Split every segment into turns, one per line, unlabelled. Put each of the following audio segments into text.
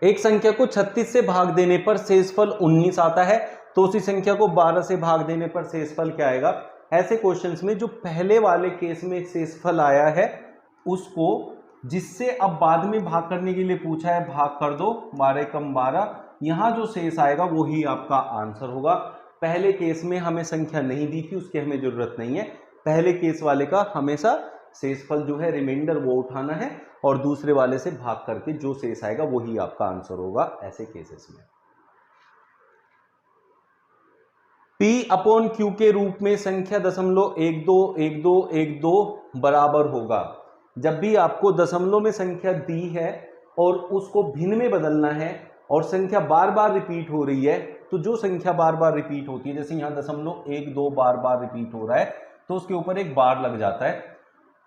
एक संख्या को 36 से भाग देने पर शेषफल 19 आता है, तो उसी संख्या को 12 से भाग देने पर शेषफल क्या आएगा। ऐसे क्वेश्चंस में जो पहले वाले केस में शेषफल आया है उसको, जिससे अब बाद में भाग करने के लिए पूछा है, भाग कर दो, 12 कम 12, यहां जो शेष आएगा वही आपका आंसर होगा। पहले केस में हमें संख्या नहीं दी थी, उसकी हमें जरूरत नहीं है। पहले केस वाले का हमेशा शेषफल जो है रिमाइंडर वो उठाना है और दूसरे वाले से भाग करके जो शेष आएगा वही आपका आंसर होगा ऐसे केसेस में। P/Q के रूप में संख्या 0.121212 बराबर होगा। जब भी आपको दशमलव में संख्या दी है और उसको भिन्न में बदलना है और संख्या बार बार रिपीट हो रही है, तो जो संख्या बार बार रिपीट होती है, जैसे यहां 0.12 बार बार रिपीट हो रहा है तो उसके ऊपर एक बार लग जाता है।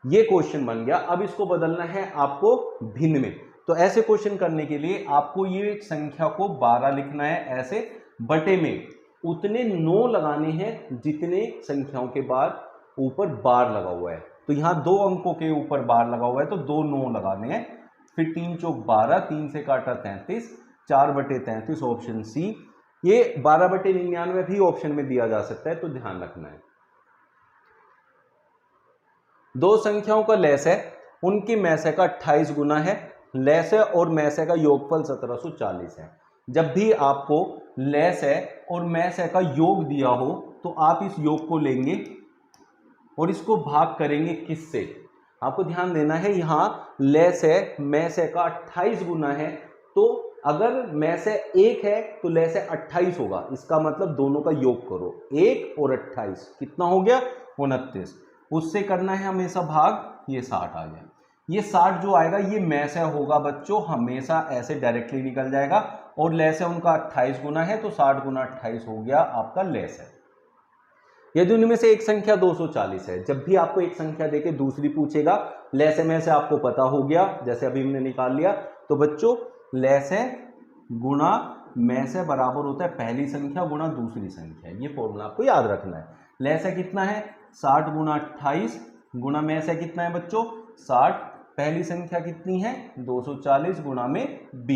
ये क्वेश्चन बन गया। अब इसको बदलना है आपको भिन्न में, तो ऐसे क्वेश्चन करने के लिए आपको ये संख्या को 12 लिखना है, ऐसे बटे में उतने 9 लगाने हैं जितने संख्याओं के बाद ऊपर बार लगा हुआ है। तो यहां 2 अंकों के ऊपर बार लगा हुआ है तो 2 9 लगाने हैं। फिर 3 चौक 12, 3 से काटा 33, 4/33 ऑप्शन सी। ये 12/99 भी ऑप्शन में दिया जा सकता है, तो ध्यान रखना है। दो संख्याओं का लैस है, उनके मैसे का 28 गुना है। लैस है और मैसे का योगफल 1740 है। जब भी आपको लैस है और मैसे का योग दिया हो तो आप इस योग को लेंगे और इसको भाग करेंगे किससे। आपको ध्यान देना है, यहां लैस है, मैसे का 28 गुना है, तो अगर मैसे 1 है तो लैस 28 होगा। इसका मतलब दोनों का योग करो, 1 और 28 कितना हो गया, 29। उससे करना है हमेशा भाग, ये 60 आ गया। ये 60 जो आएगा ये मैसे होगा बच्चों, हमेशा ऐसे डायरेक्टली निकल जाएगा। और लैस है उनका 28 गुना है, तो 60 गुना 28 हो गया आपका लैस है। यदि उनमें से एक संख्या 240 है, जब भी आपको एक संख्या देके दूसरी पूछेगा, लैस है मैसे आपको पता हो गया, जैसे अभी हमने निकाल लिया, तो बच्चों लैस है गुणा मैसे बराबर होता है पहली संख्या गुणा दूसरी संख्या। ये फॉर्मूला आपको याद रखना है। लैस है कितना है, 60 गुना 28 गुणा मैसे कितना है बच्चों, 60, पहली संख्या कितनी है 240 गुणा में b,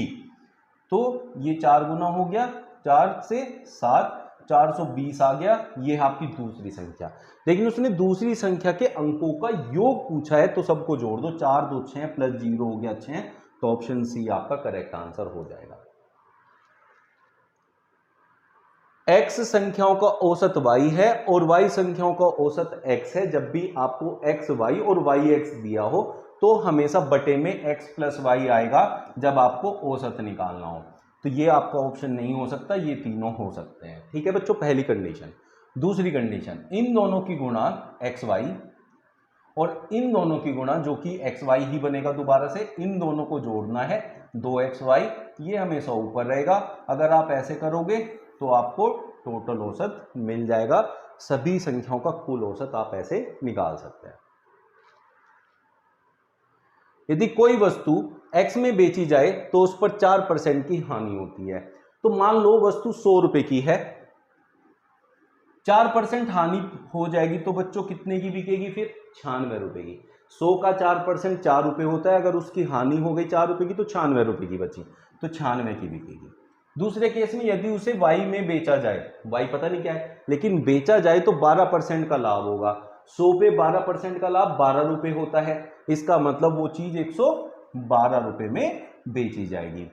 तो ये 4 गुना हो गया, 4 से 7, 420 आ गया। ये है आपकी दूसरी संख्या। लेकिन उसने दूसरी संख्या के अंकों का योग पूछा है, तो सबको जोड़ दो, 4 2 6 प्लस 0 हो गया 6, तो ऑप्शन सी आपका करेक्ट आंसर हो जाएगा। x संख्याओं का औसत y है और y संख्याओं का औसत x है। जब भी आपको x y और y x दिया हो तो हमेशा बटे में x प्लस y आएगा जब आपको औसत निकालना हो। तो ये आपका ऑप्शन नहीं हो सकता, ये तीनों हो सकते हैं। ठीक है बच्चों, पहली कंडीशन। दूसरी कंडीशन, इन दोनों की गुणा xy और इन दोनों की गुणा जो कि xy ही बनेगा, दोबारा से इन दोनों को जोड़ना है 2xy, ये हमेशा ऊपर रहेगा। अगर आप ऐसे करोगे तो आपको टोटल औसत मिल जाएगा। सभी संख्याओं का कुल औसत आप ऐसे निकाल सकते हैं। यदि कोई वस्तु x में बेची जाए तो उस पर 4% की हानि होती है। तो मान लो वस्तु 100 रुपए की है, 4% हानि हो जाएगी तो बच्चों कितने की बिकेगी, फिर 96 रुपए की। 100 का 4% 4 रुपए होता है, अगर उसकी हानि हो गई 4 रुपए की तो 96 रुपए की बची, तो 96 की बिकेगी। दूसरे केस में यदि उसे y में बेचा जाए, y पता नहीं क्या है, लेकिन बेचा जाए तो 12% का लाभ होगा। 100 पे 12% का लाभ 12 रुपए होता है, इसका मतलब वो चीज 112 रुपए में बेची जाएगी।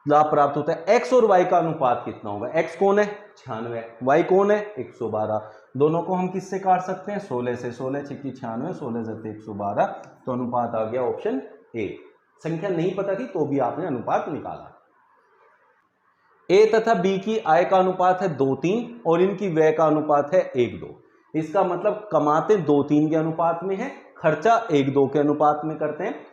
लाभ प्राप्त होता है। x और y का अनुपात कितना होगा, x कौन है 96, y कौन है 112। दोनों को हम किससे काट सकते हैं, 16 से। 16 छिक्की 96, 16 से 112, तो अनुपात आ गया ऑप्शन ए। संख्या नहीं पता थी तो भी आपने अनुपात निकाला। ए तथा बी की आय का अनुपात है 2:3 और इनकी व्यय का अनुपात है 1:2। इसका मतलब कमाते 2:3 के अनुपात में है, खर्चा 1:2 के अनुपात में करते हैं।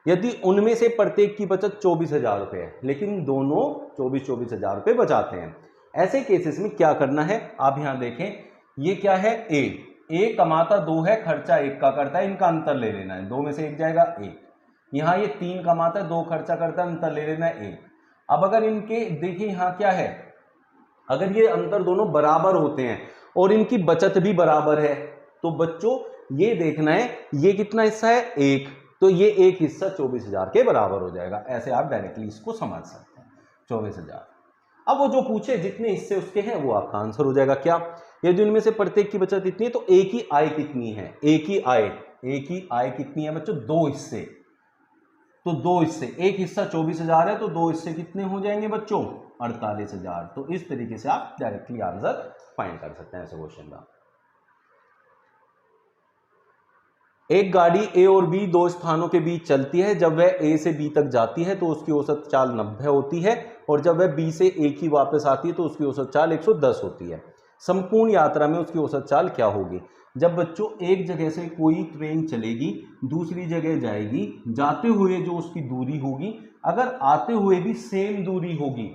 यदि उनमें से प्रत्येक की बचत 24,000 रुपए है, लेकिन दोनों 24 हजार रुपए बचाते हैं, ऐसे केसेस में क्या करना है, आप यहां देखें, ये क्या है, ए कमाता 2 है, खर्चा 1 का करता है, इनका अंतर ले लेना है, 2 में से 1 जाएगा 1। यहां ये 3 कमाता है, 2 खर्चा करता है, अंतर ले लेना है 1। अब अगर इनके देखिए यहां क्या है, अगर ये अंतर दोनों बराबर होते हैं और इनकी बचत भी बराबर है, तो बच्चों ये देखना है ये कितना हिस्सा है 1 तो ये एक हिस्सा 24,000 के बराबर हो जाएगा। ऐसे आप डायरेक्टली इसको समझ सकते हैं 24,000। अब वो जो पूछे जितने हिस्से उसके हैं वो आपका आंसर हो जाएगा। क्या ये जो इनमें से प्रत्येक की बचत इतनी है, तो एक ही आय कितनी है, एक ही आय कितनी है बच्चों, 2 हिस्से। तो 2 हिस्से, एक हिस्सा 24,000 है तो 2 हिस्से कितने हो जाएंगे बच्चों, 48,000। तो इस तरीके से आप डायरेक्टली आंसर फाइंड कर सकते हैं ऐसे क्वेश्चन का। एक गाड़ी ए और बी 2 स्थानों के बीच चलती है। जब वह ए से बी तक जाती है तो उसकी औसत चाल 90 होती है, और जब वह बी से ए की वापस आती है तो उसकी औसत चाल 110 होती है। संपूर्ण यात्रा में उसकी औसत चाल क्या होगी। जब बच्चों एक जगह से कोई ट्रेन चलेगी, दूसरी जगह जाएगी, जाते हुए जो उसकी दूरी होगी, अगर आते हुए भी सेम दूरी होगी,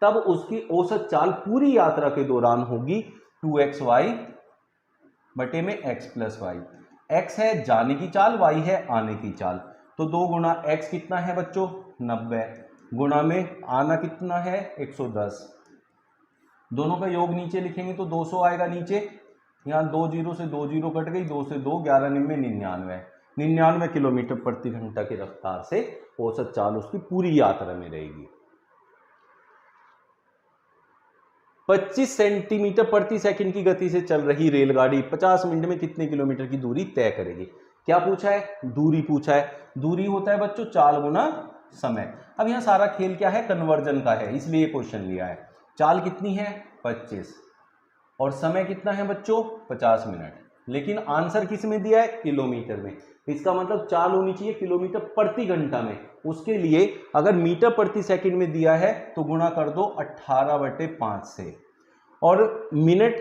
तब उसकी औसत चाल पूरी यात्रा के दौरान होगी 2xy बटे में x प्लस वाई। x है जाने की चाल, y है आने की चाल। तो 2 गुना x कितना है बच्चों, 90, गुणा में आना कितना है 110। दोनों का योग नीचे लिखेंगे तो 200 आएगा नीचे। यहाँ 2 जीरो से 2 जीरो कट गई, 2 से 2 11 निन्मे 99 किलोमीटर प्रति घंटा की रफ्तार से औसत चाल उसकी पूरी यात्रा में रहेगी। 25 सेंटीमीटर प्रति सेकंड की गति से चल रही रेलगाड़ी 50 मिनट में कितने किलोमीटर की दूरी तय करेगी। क्या पूछा है, दूरी पूछा है। दूरी होता है बच्चों चाल गुना समय। अब यहाँ सारा खेल क्या है, कन्वर्जन का है, इसलिए क्वेश्चन लिया है। चाल कितनी है 25 और समय कितना है बच्चों 50 मिनट, लेकिन आंसर किस में दिया है, किलोमीटर में। इसका मतलब चाल होनी चाहिए किलोमीटर प्रति घंटा में। उसके लिए अगर मीटर प्रति सेकंड में दिया है तो गुणा कर दो 18/5 से, और मिनट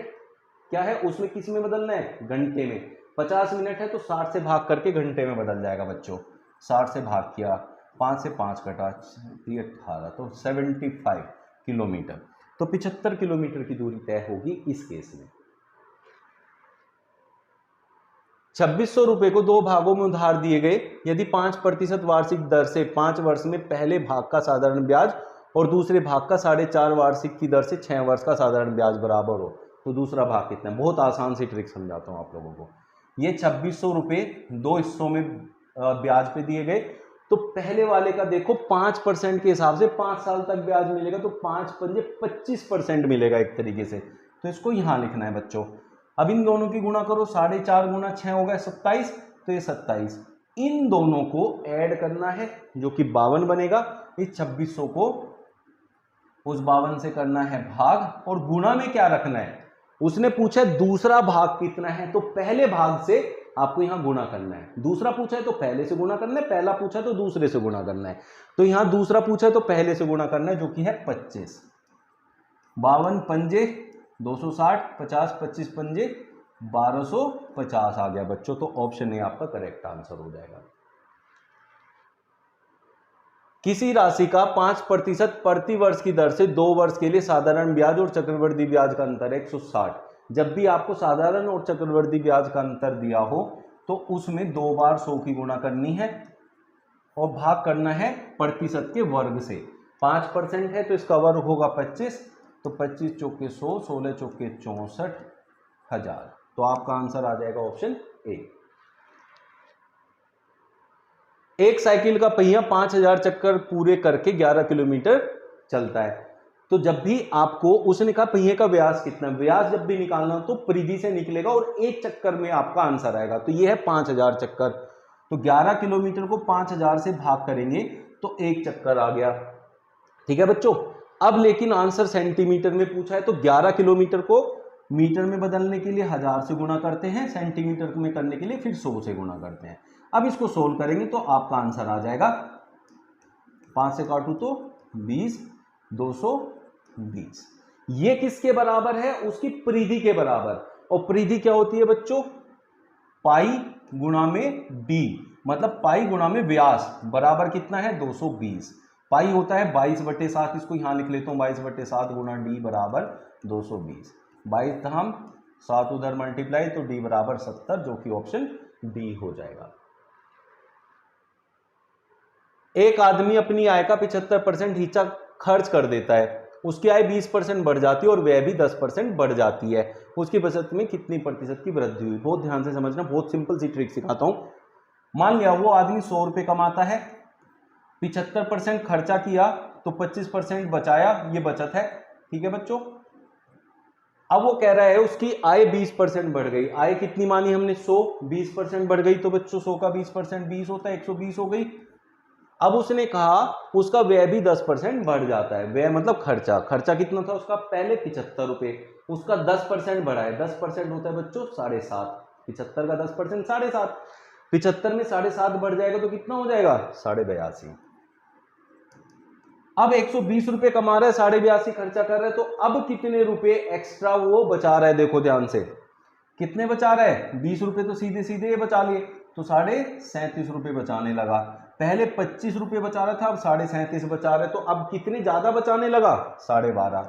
क्या है उसमें किस में बदलना है, घंटे में। 50 मिनट है तो 60 से भाग करके घंटे में बदल जाएगा बच्चों। 60 से भाग किया, 5 से 5 कटा, 18 तो 75 किलोमीटर। तो 75 किलोमीटर की दूरी तय होगी इस केस में। 2600 रुपए को 2 भागों में उधार दिए गए। यदि 5% वार्षिक दर से 5 वर्ष में पहले भाग का साधारण ब्याज और दूसरे भाग का 4.5 वार्षिक की दर से 6 वर्ष का साधारण ब्याज बराबर हो, तो दूसरा भाग कितना है। बहुत आसान सी ट्रिक समझाता हूं आप लोगों को। ये 2600 रुपए 2 हिस्सों में ब्याज पे दिए गए। तो पहले वाले का देखो 5% के हिसाब से 5 साल तक ब्याज मिलेगा, तो 5 पंजे 25% मिलेगा एक तरीके से। तो इसको यहां लिखना है बच्चों। अब इन दोनों की गुणा करो, 4.5 गुना 6 हो गया 27, तो ये 27। इन दोनों को ऐड करना है जो कि 52 बनेगा। इस 2600 को उस 52 से करना है भाग, और गुणा में क्या रखना है, उसने पूछा दूसरा भाग कितना है, तो पहले भाग से आपको यहां गुणा करना है। दूसरा पूछा है तो पहले से गुणा करना है, पहला पूछा तो दूसरे से गुणा करना है। तो यहां दूसरा पूछा है तो पहले से गुणा करना है, जो कि है 25। 52 पंजे 260, 50 25 पंजे 1250 आ गया बच्चों। तो ऑप्शन ए आपका करेक्ट आंसर हो जाएगा। किसी राशि का 5% प्रति वर्ष की दर से 2 वर्ष के लिए साधारण ब्याज और चक्रवृद्धि ब्याज का अंतर है 160। जब भी आपको साधारण और चक्रवृद्धि ब्याज का अंतर दिया हो तो उसमें 2 बार 100 की गुणा करनी है और भाग करना है प्रतिशत के वर्ग से। 5% है तो इसका वर्ग होगा 25, तो 25 चौके 100, 16 चौके 64,000। तो आपका आंसर आ जाएगा ऑप्शन ए। एक साइकिल का पहिया 5000 चक्कर पूरे करके 11 किलोमीटर चलता है। तो जब भी आपको उसने कहा पहिए का व्यास कितना, व्यास जब भी निकालना तो परिधि से निकलेगा और एक चक्कर में आपका आंसर आएगा। तो ये है 5000 चक्कर, तो 11 किलोमीटर को 5000 से भाग करेंगे तो एक चक्कर आ गया। ठीक है बच्चों। अब लेकिन आंसर सेंटीमीटर में पूछा है, तो 11 किलोमीटर को मीटर में बदलने के लिए 1000 से गुणा करते हैं, सेंटीमीटर में करने के लिए फिर 100 से गुणा करते हैं। अब इसको सोल्व करेंगे तो आपका आंसर आ जाएगा, 5 से काटू तो 20, 220। ये किसके बराबर है, उसकी परिधि के बराबर। और परिधि क्या होती है बच्चों, पाई गुणा में डी, मतलब पाई गुणा में व्यास बराबर कितना है 220। पाई होता है 22/7, इसको यहां लिख लेता हूं 22/7 गुणा डी बराबर 220। 22 हम 7 उधर मल्टीप्लाई तो डी बराबर 70, जो कि ऑप्शन डी हो जाएगा। एक आदमी अपनी आय का 75% हिस्सा खर्च कर देता है, उसकी आय 20% बढ़ जाती है और व्यय भी 10% बढ़ जाती है। उसकी बचत में कितनी प्रतिशत की वृद्धि हुई। बहुत ध्यान से समझना, बहुत सिंपल सी ट्रिक सिखाता हूं। मान लिया वो आदमी 100 रुपये कमाता है, 75% खर्चा किया तो 25% बचाया, ये बचत है। ठीक है बच्चों। अब वो कह रहा है उसकी आय 20% बढ़ गई। आय कितनी मानी हमने 100, 20% बढ़ गई तो बच्चों 100 का 20% 20 होता है, 120 हो गई। अब उसने कहा उसका व्यय भी 10% बढ़ जाता है। व्यय मतलब खर्चा, खर्चा कितना था उसका पहले 75 रुपए, उसका 10% बढ़ा है। 10% होता है बच्चों 7.5। 75 का 10% 7.5, 75 में 7.5 बढ़ जाएगा तो कितना हो जाएगा 82.5। अब 120 रुपए कमा रहा है, 82.5 खर्चा कर रहा है, तो अब कितने रुपए एक्स्ट्रा वो बचा रहा है? देखो ध्यान से, कितने बचा रहा है? 20 रुपए तो सीधे सीधे ये बचा लिए, तो 37.5 रुपए बचाने लगा। पहले 25 रुपए बचा रहा था, अब 37.5 बचा रहा है, तो अब कितने ज्यादा बचाने लगा? 12.5।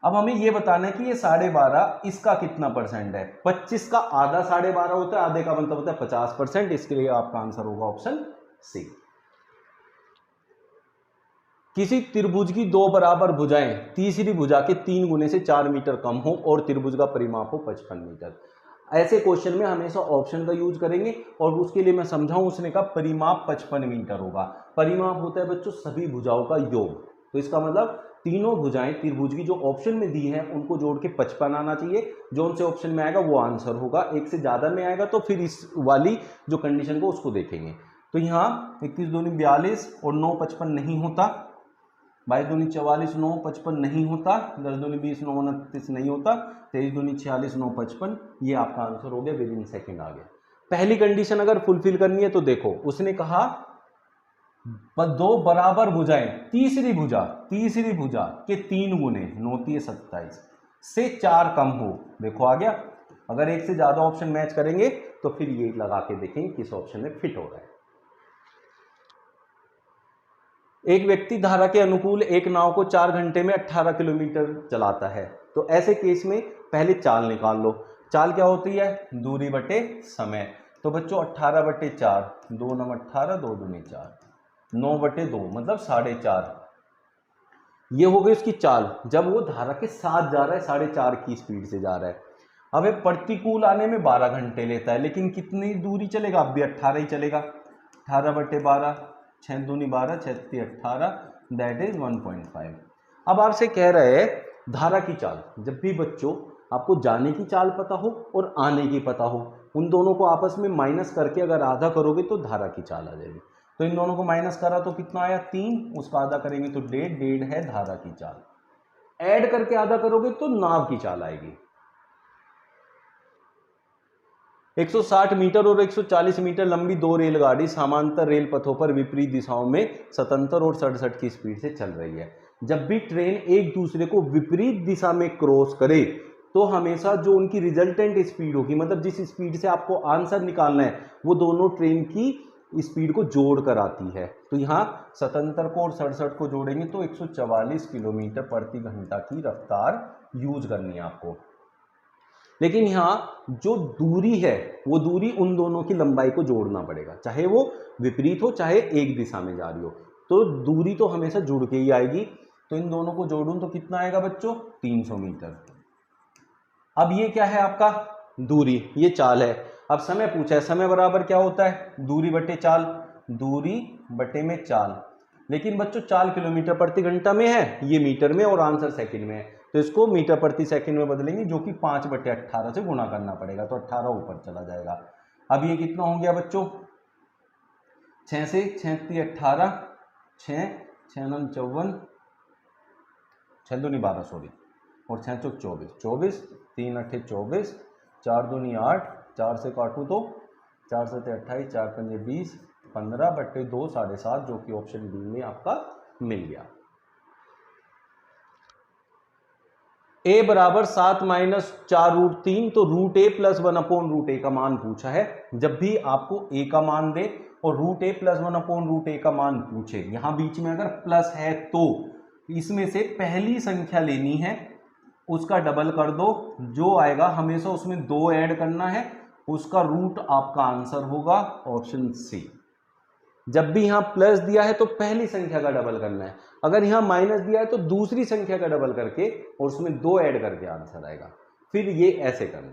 अब हमें ये बताना है कि ये 12.5 इसका कितना परसेंट है? 25 का आधा 12.5 होता है, आधे का मतलब होता है 50%। इसके लिए आपका आंसर होगा ऑप्शन सी। किसी त्रिभुज की दो बराबर भुजाएं तीसरी भुजा के 3 गुने से 4 मीटर कम हो और त्रिभुज का परिमाप हो 55 मीटर। ऐसे क्वेश्चन में हमेशा ऑप्शन का यूज करेंगे, और उसके लिए मैं समझाऊं, उसने कहा परिमाप 55 मीटर होगा। परिमाप होता है बच्चों सभी भुजाओं का योग, तो इसका मतलब तीनों भुजाएं त्रिभुज की जो ऑप्शन में दी है उनको जोड़ के 55 आना चाहिए। जो उनसे ऑप्शन में आएगा वो आंसर होगा। एक से ज्यादा में आएगा तो फिर इस वाली जो कंडीशन को उसको देखेंगे। तो यहाँ 21 दूनी 42 और 9 55 नहीं होता, 22 दूनी 44 9 55 नहीं होता, 10 दूनी 20 9 29 नहीं होता, 23 दूनी 46 9 55। ये आपका आंसर हो गया, विद इन सेकेंड आ गया। पहली कंडीशन अगर फुलफिल करनी है तो देखो उसने कहा दो बराबर भुजाएं तीसरी भुजा के 3 गुने 9 27 से 4 कम हो। देखो आ गया। अगर एक से ज्यादा ऑप्शन मैच करेंगे तो फिर ये लगा के देखेंगे किस ऑप्शन में फिट हो रहा है। एक व्यक्ति धारा के अनुकूल एक नाव को 4 घंटे में 18 किलोमीटर चलाता है, तो ऐसे केस में पहले चाल निकाल लो। चाल क्या होती है? दूरी बटे समय। तो बच्चों 18/4, 2 9 18, 2 दूनी 4, 9/2 मतलब 4.5। ये हो गई उसकी चाल, जब वो धारा के साथ जा रहा है 4.5 की स्पीड से जा रहा है। अब ये प्रतिकूल आने में 12 घंटे लेता है, लेकिन कितनी दूरी चलेगा? अब भी 18 ही चलेगा। 18/12, 6 दूनी 12, 6 18, दैट इज 1.5। अब आपसे कह रहे हैं धारा की चाल। जब भी बच्चों आपको जाने की चाल पता हो और आने की पता हो, उन दोनों को आपस में माइनस करके अगर आधा करोगे तो धारा की चाल आ जाएगी। तो इन दोनों को माइनस करा तो कितना आया? 3, उसका आधा करेंगे तो 1.5, 1.5 है धारा की चाल। ऐड करके आधा करोगे तो नाव की चाल आएगी। 160 मीटर और 140 मीटर लंबी 2 रेलगाड़ी समांतर रेल पथों पर विपरीत दिशाओं में 77 और 67 की स्पीड से चल रही है। जब भी ट्रेन एक दूसरे को विपरीत दिशा में क्रॉस करे तो हमेशा जो उनकी रिजल्टेंट स्पीड होगी, मतलब जिस स्पीड से आपको आंसर निकालना है, वो दोनों ट्रेन की स्पीड को जोड़ कर आती है। तो यहाँ 77 को और 67 को जोड़ेंगे तो 144 किलोमीटर प्रति घंटा की रफ्तार यूज करनी है आपको। लेकिन यहाँ जो दूरी है वो दूरी उन दोनों की लंबाई को जोड़ना पड़ेगा, चाहे वो विपरीत हो चाहे एक दिशा में जा रही हो, तो दूरी तो हमेशा जुड़ के ही आएगी। तो इन दोनों को जोड़ूं तो कितना आएगा बच्चों? 300 मीटर। अब ये क्या है आपका? दूरी, ये चाल है। अब समय पूछा है, समय बराबर क्या होता है? दूरी बटे चाल, दूरी बटे में चाल। लेकिन बच्चों चाल किलोमीटर प्रति घंटा में है, ये मीटर में, और आंसर सेकंड में है, तो इसको मीटर प्रति सेकंड में बदलेंगे, जो कि 5/18 से गुणा करना पड़ेगा, तो 18 ऊपर चला जाएगा। अब ये कितना हो गया बच्चों? 6 से 6 18, 6 6 9 54, 6 दूनी 12 सॉरी, और 6 चौक 24, 24 3 8 24, 4 दूनी 8, 4 से काटूँ तो 4 7 28, 4 5 20, 15/2 7.5, जो कि ऑप्शन बी में आपका मिल गया। a बराबर 7 - 4√3, तो √a + 1/√a का मान पूछा है। जब भी आपको a का मान दे और √a + 1/√a का मान पूछे, यहां बीच में अगर प्लस है तो इसमें से पहली संख्या लेनी है, उसका डबल कर दो, जो आएगा हमेशा उसमें 2 ऐड करना है, उसका रूट आपका आंसर होगा ऑप्शन सी। जब भी यहां प्लस दिया है तो पहली संख्या का डबल करना है, अगर यहां माइनस दिया है तो दूसरी संख्या का डबल करके और उसमें 2 ऐड करके आंसर आएगा। फिर ये ऐसे करना।